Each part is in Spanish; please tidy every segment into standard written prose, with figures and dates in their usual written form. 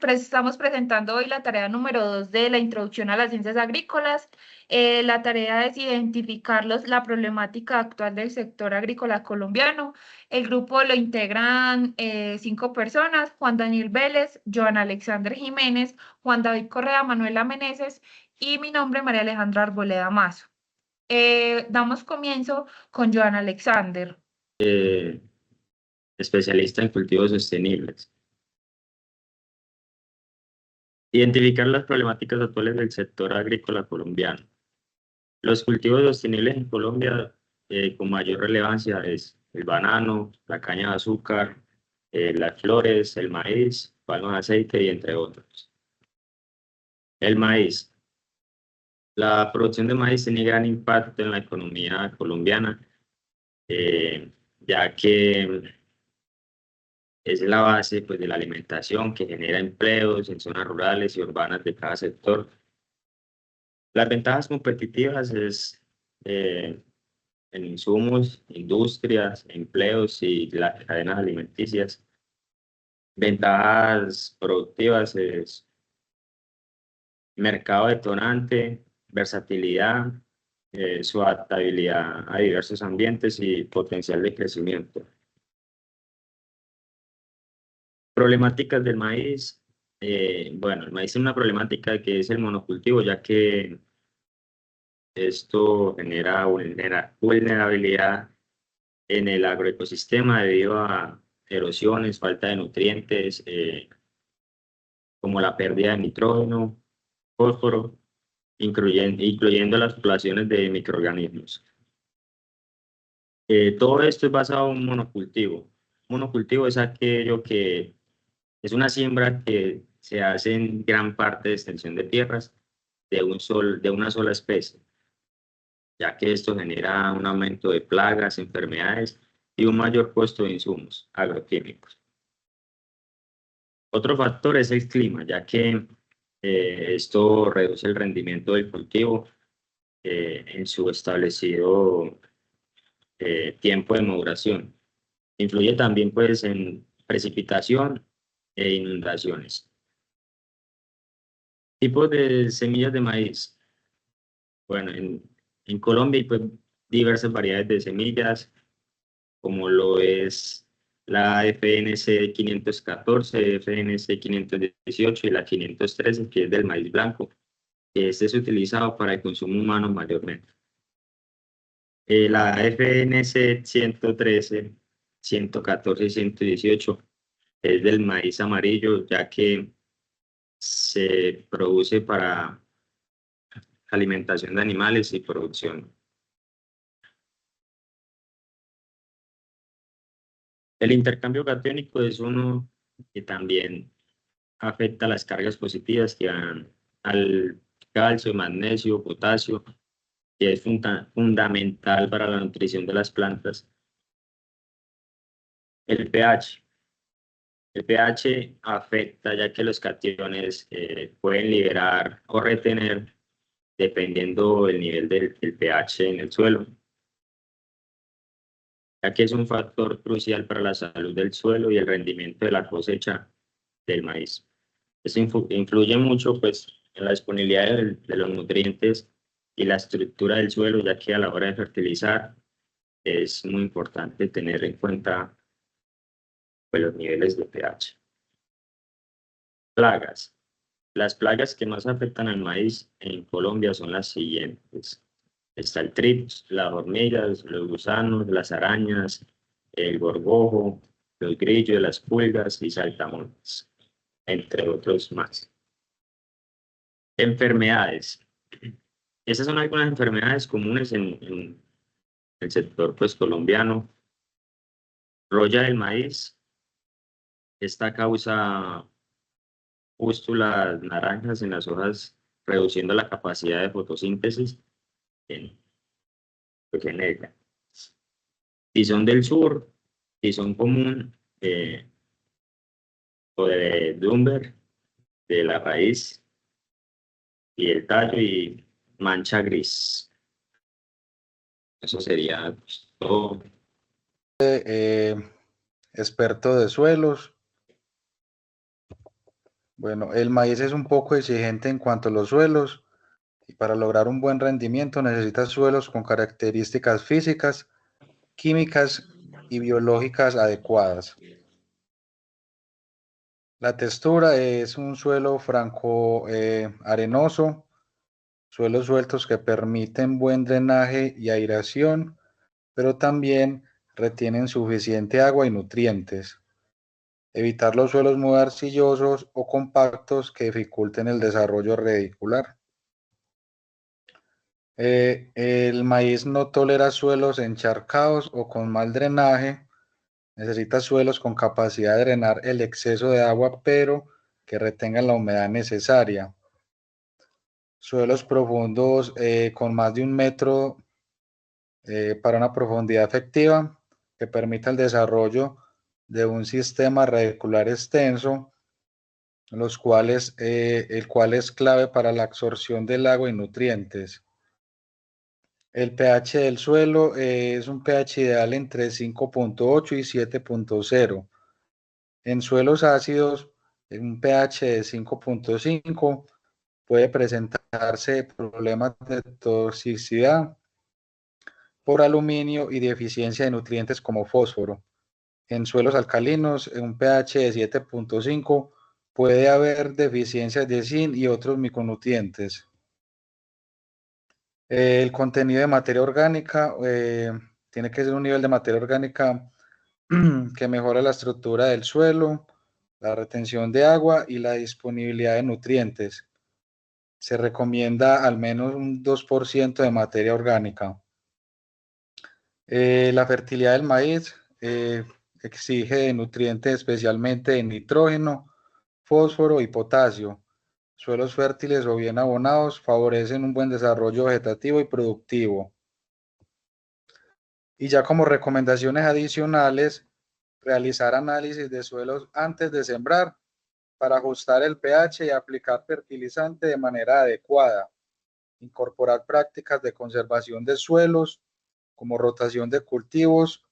Estamos presentando hoy la tarea número 2 de la introducción a las ciencias agrícolas. La tarea es identificar la problemática actual del sector agrícola colombiano. El grupo lo integran 5 personas: Juan Daniel Vélez, Joan Alexander Jiménez, Juan David Correa, Manuela Meneses y mi nombre, María Alejandra Arboleda Mazo. Damos comienzo con Joan Alexander. Especialista en cultivos sostenibles. Identificar las problemáticas actuales del sector agrícola colombiano. Los cultivos sostenibles en Colombia con mayor relevancia es el banano, la caña de azúcar, las flores, el maíz, palma de aceite y entre otros. El maíz. La producción de maíz tiene gran impacto en la economía colombiana, ya que es la base pues, de la alimentación que genera empleos en zonas rurales y urbanas de cada sector. Las ventajas competitivas es en insumos, industrias, empleos y las cadenas alimenticias. Ventajas productivas es mercado detonante, versatilidad, su adaptabilidad a diversos ambientes y potencial de crecimiento. Problemáticas del maíz. Bueno, el maíz es una problemática que es el monocultivo, ya que esto genera vulnerabilidad en el agroecosistema debido a erosiones, falta de nutrientes, como la pérdida de nitrógeno, fósforo, incluyendo las poblaciones de microorganismos. Todo esto es basado en un monocultivo. Monocultivo es aquello que es una siembra que se hace en gran parte de extensión de tierras de una sola especie, ya que esto genera un aumento de plagas, enfermedades y un mayor costo de insumos agroquímicos. Otro factor es el clima, ya que esto reduce el rendimiento del cultivo en su establecido tiempo de maduración. Influye también pues, en precipitación e inundaciones. Tipos de semillas de maíz. Bueno, en Colombia hay pues, diversas variedades de semillas, como lo es la FNC 514, FNC 518 y la 513, que es del maíz blanco, que este es utilizado para el consumo humano mayormente. La FNC 113, 114 y 118 es del maíz amarillo, ya que se produce para alimentación de animales y producción. El intercambio catiónico es uno que también afecta las cargas positivas que van al calcio, magnesio, potasio, que es fundamental para la nutrición de las plantas. El pH. El pH afecta ya que los cationes pueden liberar o retener dependiendo del nivel del pH en el suelo, ya que es un factor crucial para la salud del suelo y el rendimiento de la cosecha del maíz. Eso influye mucho pues, en la disponibilidad de los nutrientes y la estructura del suelo, ya que a la hora de fertilizar es muy importante tener en cuenta pues, los niveles de pH. Plagas. Las plagas que más afectan al maíz en Colombia son las siguientes. Está el trips, las hormigas, los gusanos, las arañas, el gorgojo, los grillos, las pulgas y saltamontes, entre otros más. Enfermedades. Esas son algunas enfermedades comunes en el sector pues, colombiano. Roya del maíz. Esta causa pústulas naranjas en las hojas, reduciendo la capacidad de fotosíntesis en, pues, en ella. Tizón del sur, tizón común o de Dunber, de la raíz y el tallo y mancha gris. Eso sería pues, todo. Experto de suelos. Bueno, el maíz es un poco exigente en cuanto a los suelos y para lograr un buen rendimiento necesita suelos con características físicas, químicas y biológicas adecuadas. La textura es un suelo franco arenoso, suelos sueltos que permiten buen drenaje y aireación, pero también retienen suficiente agua y nutrientes. Evitar los suelos muy arcillosos o compactos que dificulten el desarrollo radicular. El maíz no tolera suelos encharcados o con mal drenaje. Necesita suelos con capacidad de drenar el exceso de agua, pero que retengan la humedad necesaria. Suelos profundos con más de 1 metro para una profundidad efectiva que permita el desarrollo de un sistema radicular extenso, el cual es clave para la absorción del agua y nutrientes. El pH del suelo es un pH ideal entre 5.8 y 7.0. En suelos ácidos, un pH de 5.5 puede presentarse problemas de toxicidad por aluminio y deficiencia de nutrientes como fósforo. En suelos alcalinos, en un pH de 7.5 puede haber deficiencias de zinc y otros micronutrientes. El contenido de materia orgánica tiene que ser un nivel de materia orgánica que mejora la estructura del suelo, la retención de agua y la disponibilidad de nutrientes. Se recomienda al menos un 2% de materia orgánica. La fertilidad del maíz exige nutrientes especialmente de nitrógeno, fósforo y potasio. Suelos fértiles o bien abonados favorecen un buen desarrollo vegetativo y productivo. Y ya como recomendaciones adicionales, realizar análisis de suelos antes de sembrar para ajustar el pH y aplicar fertilizante de manera adecuada. Incorporar prácticas de conservación de suelos como rotación de cultivos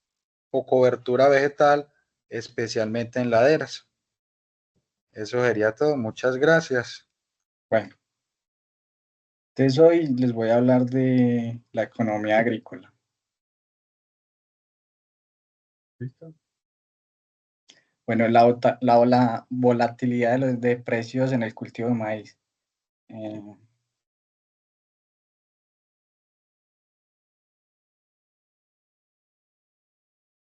o cobertura vegetal, especialmente en laderas. Eso sería todo. Muchas gracias. Bueno, entonces hoy les voy a hablar de la economía agrícola. ¿Listo? Bueno, la volatilidad de precios en el cultivo de maíz.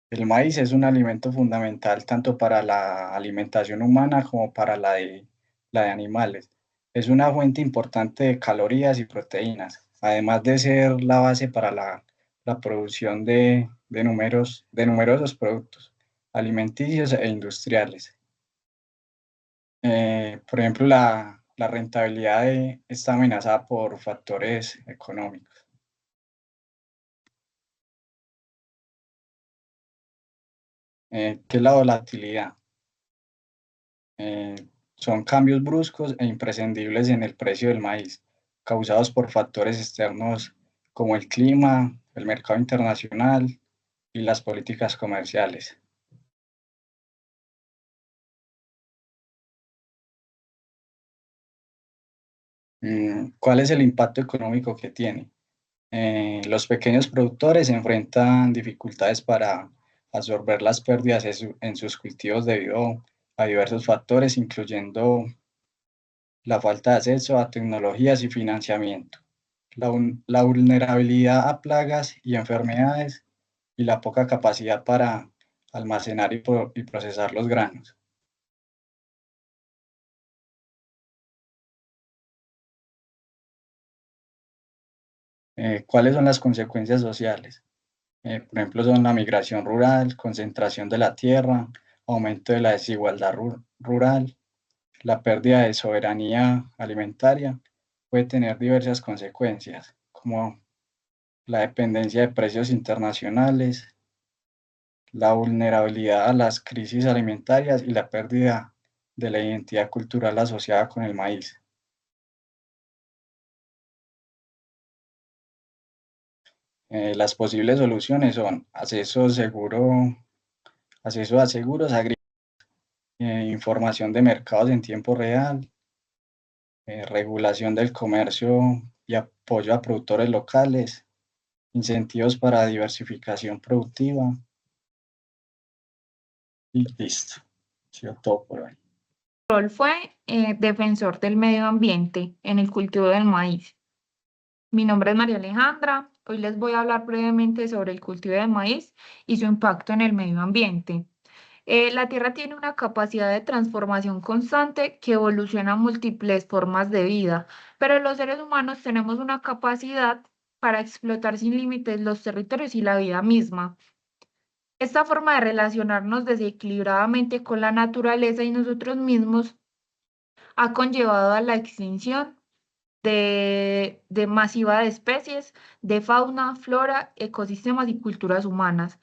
El maíz es un alimento fundamental tanto para la alimentación humana como para la de animales. Es una fuente importante de calorías y proteínas, además de ser la base para la producción de numerosos productos alimenticios e industriales. Por ejemplo, la rentabilidad está amenazada por factores económicos. ¿Qué es la volatilidad? Son cambios bruscos e imprescindibles en el precio del maíz, causados por factores externos como el clima, el mercado internacional y las políticas comerciales. ¿Cuál es el impacto económico que tiene? Los pequeños productores enfrentan dificultades para absorber las pérdidas en sus cultivos debido a diversos factores, incluyendo la falta de acceso a tecnologías y financiamiento, la vulnerabilidad a plagas y enfermedades y la poca capacidad para almacenar y procesar los granos. ¿Cuáles son las consecuencias sociales? Por ejemplo, son la migración rural, concentración de la tierra, aumento de la desigualdad rural, la pérdida de soberanía alimentaria. Puede tener diversas consecuencias, como la dependencia de precios internacionales, la vulnerabilidad a las crisis alimentarias y la pérdida de la identidad cultural asociada con el maíz. Las posibles soluciones son acceso a seguros agrícolas, información de mercados en tiempo real, regulación del comercio y apoyo a productores locales, incentivos para diversificación productiva, y listo. Ha sido todo por hoy. Rol fue defensor del medio ambiente en el cultivo del maíz. Mi nombre es María Alejandra. Hoy les voy a hablar brevemente sobre el cultivo del maíz y su impacto en el medio ambiente. La tierra tiene una capacidad de transformación constante que evoluciona múltiples formas de vida, pero los seres humanos tenemos una capacidad para explotar sin límites los territorios y la vida misma. Esta forma de relacionarnos desequilibradamente con la naturaleza y nosotros mismos ha conllevado a la extinción de masiva de especies, de fauna, flora, ecosistemas y culturas humanas.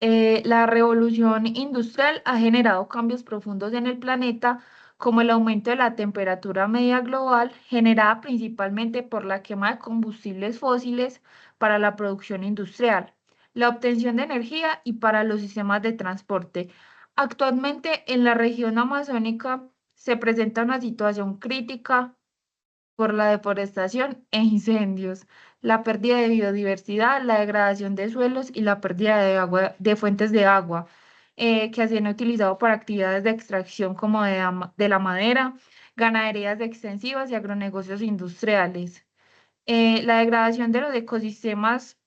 La revolución industrial ha generado cambios profundos en el planeta, como el aumento de la temperatura media global, generada principalmente por la quema de combustibles fósiles para la producción industrial, la obtención de energía y para los sistemas de transporte. Actualmente, en la región amazónica se presenta una situación crítica por la deforestación e incendios, la pérdida de biodiversidad, la degradación de suelos y la pérdida de agua, de fuentes de agua, que se han utilizado para actividades de extracción como de la madera, ganaderías extensivas y agronegocios industriales. La degradación de los ecosistemas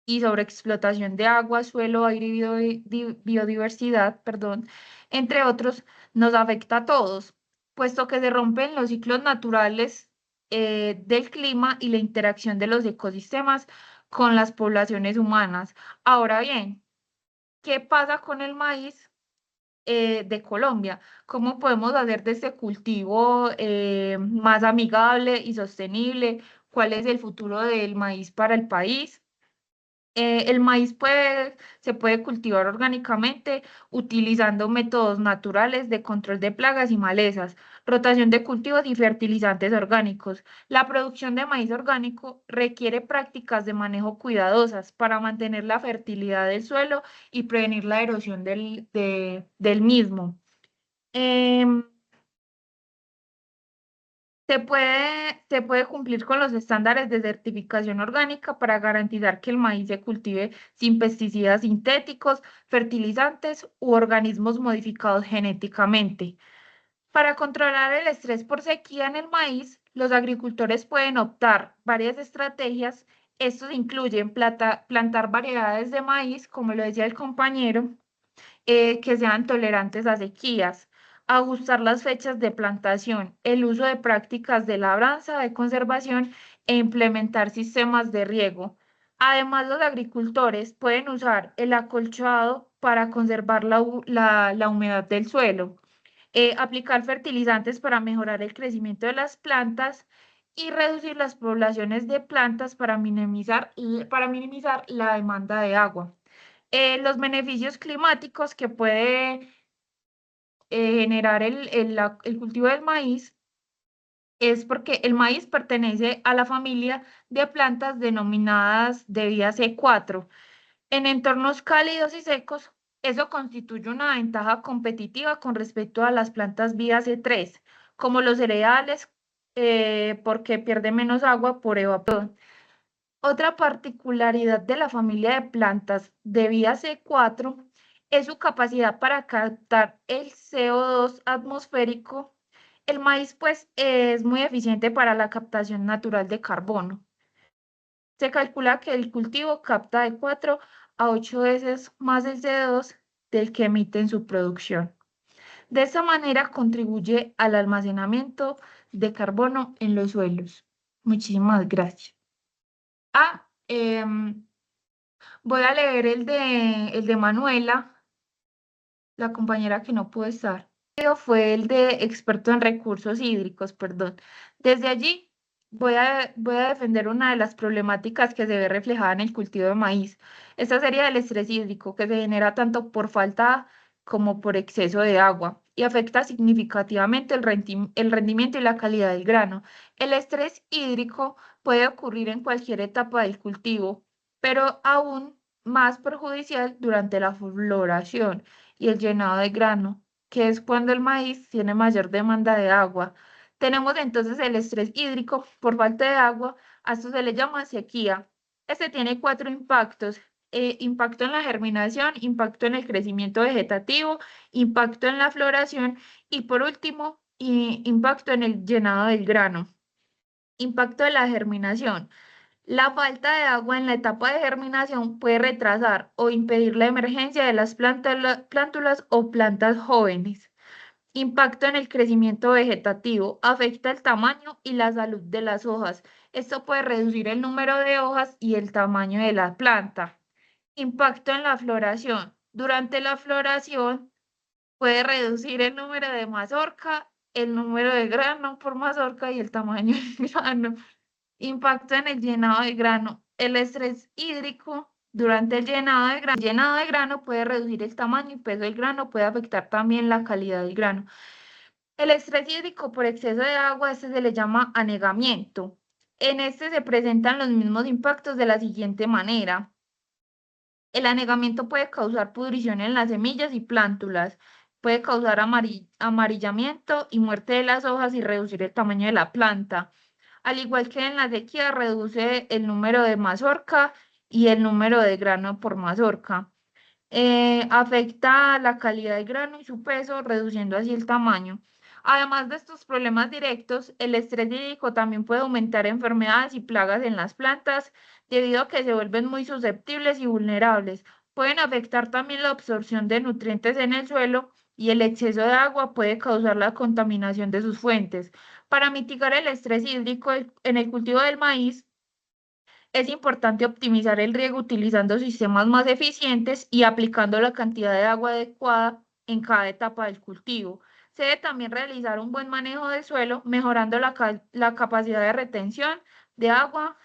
y sobreexplotación de agua, suelo, aire y biodiversidad, perdón, entre otros, nos afecta a todos, puesto que se rompen los ciclos naturales del clima y la interacción de los ecosistemas con las poblaciones humanas. Ahora bien, ¿qué pasa con el maíz de Colombia? ¿Cómo podemos hacer de este cultivo más amigable y sostenible? ¿Cuál es el futuro del maíz para el país? El maíz se puede cultivar orgánicamente utilizando métodos naturales de control de plagas y malezas, rotación de cultivos y fertilizantes orgánicos. La producción de maíz orgánico requiere prácticas de manejo cuidadosas para mantener la fertilidad del suelo y prevenir la erosión del mismo. Em, se puede cumplir con los estándares de certificación orgánica para garantizar que el maíz se cultive sin pesticidas sintéticos, fertilizantes u organismos modificados genéticamente. Para controlar el estrés por sequía en el maíz, los agricultores pueden optar varias estrategias. Estos incluyen plantar variedades de maíz, como lo decía el compañero, que sean tolerantes a sequías, ajustar las fechas de plantación, el uso de prácticas de labranza, de conservación e implementar sistemas de riego. Además, los agricultores pueden usar el acolchado para conservar la humedad del suelo, aplicar fertilizantes para mejorar el crecimiento de las plantas y reducir las poblaciones de plantas para minimizar la demanda de agua. Los beneficios climáticos que puede generar el cultivo del maíz es porque el maíz pertenece a la familia de plantas denominadas de vida C4. En entornos cálidos y secos, eso constituye una ventaja competitiva con respecto a las plantas vida C3, como los cereales, porque pierde menos agua por evaporación. Otra particularidad de la familia de plantas de vida C4 es su capacidad para captar el CO2 atmosférico. El maíz, pues, es muy eficiente para la captación natural de carbono. Se calcula que el cultivo capta de 4 a 8 veces más el CO2 del que emite en su producción. De esta manera contribuye al almacenamiento de carbono en los suelos. Muchísimas gracias. Voy a leer el de Manuela, la compañera que no pudo estar. Fue el de experto en recursos hídricos, perdón. Desde allí voy a defender una de las problemáticas que se ve reflejada en el cultivo de maíz. Esta sería el estrés hídrico, que se genera tanto por falta como por exceso de agua y afecta significativamente el rendimiento y la calidad del grano. El estrés hídrico puede ocurrir en cualquier etapa del cultivo, pero aún más perjudicial durante la floración. y el llenado de grano, que es cuando el maíz tiene mayor demanda de agua. Tenemos entonces el estrés hídrico por falta de agua, a esto se le llama sequía. Este tiene 4 impactos: impacto en la germinación, impacto en el crecimiento vegetativo, impacto en la floración y por último, impacto en el llenado del grano. Impacto de la germinación. La falta de agua en la etapa de germinación puede retrasar o impedir la emergencia de las plántulas o plantas jóvenes. Impacto en el crecimiento vegetativo. Afecta el tamaño y la salud de las hojas. Esto puede reducir el número de hojas y el tamaño de la planta. Impacto en la floración. Durante la floración puede reducir el número de mazorca, el número de grano por mazorca y el tamaño del grano. Impacto en el llenado de grano. El estrés hídrico durante el llenado de grano puede reducir el tamaño y peso del grano, puede afectar también la calidad del grano. El estrés hídrico por exceso de agua, este se le llama anegamiento. En este se presentan los mismos impactos de la siguiente manera. El anegamiento puede causar pudrición en las semillas y plántulas, puede causar amarillamiento y muerte de las hojas y reducir el tamaño de la planta. Al igual que en la sequía, reduce el número de mazorca y el número de grano por mazorca. Afecta la calidad del grano y su peso, reduciendo así el tamaño. Además de estos problemas directos, el estrés hídrico también puede aumentar enfermedades y plagas en las plantas debido a que se vuelven muy susceptibles y vulnerables. Pueden afectar también la absorción de nutrientes en el suelo y el exceso de agua puede causar la contaminación de sus fuentes. Para mitigar el estrés hídrico en el cultivo del maíz, es importante optimizar el riego utilizando sistemas más eficientes y aplicando la cantidad de agua adecuada en cada etapa del cultivo. Se debe también realizar un buen manejo del suelo, mejorando la capacidad de retención de agua,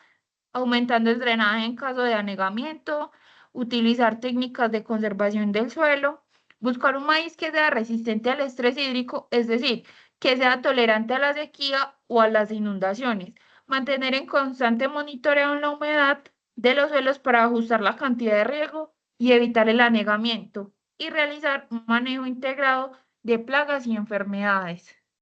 aumentando el drenaje en caso de anegamiento, utilizar técnicas de conservación del suelo, buscar un maíz que sea resistente al estrés hídrico, es decir, que sea tolerante a la sequía o a las inundaciones, mantener en constante monitoreo en la humedad de los suelos para ajustar la cantidad de riego y evitar el anegamiento, y realizar un manejo integrado de plagas y enfermedades.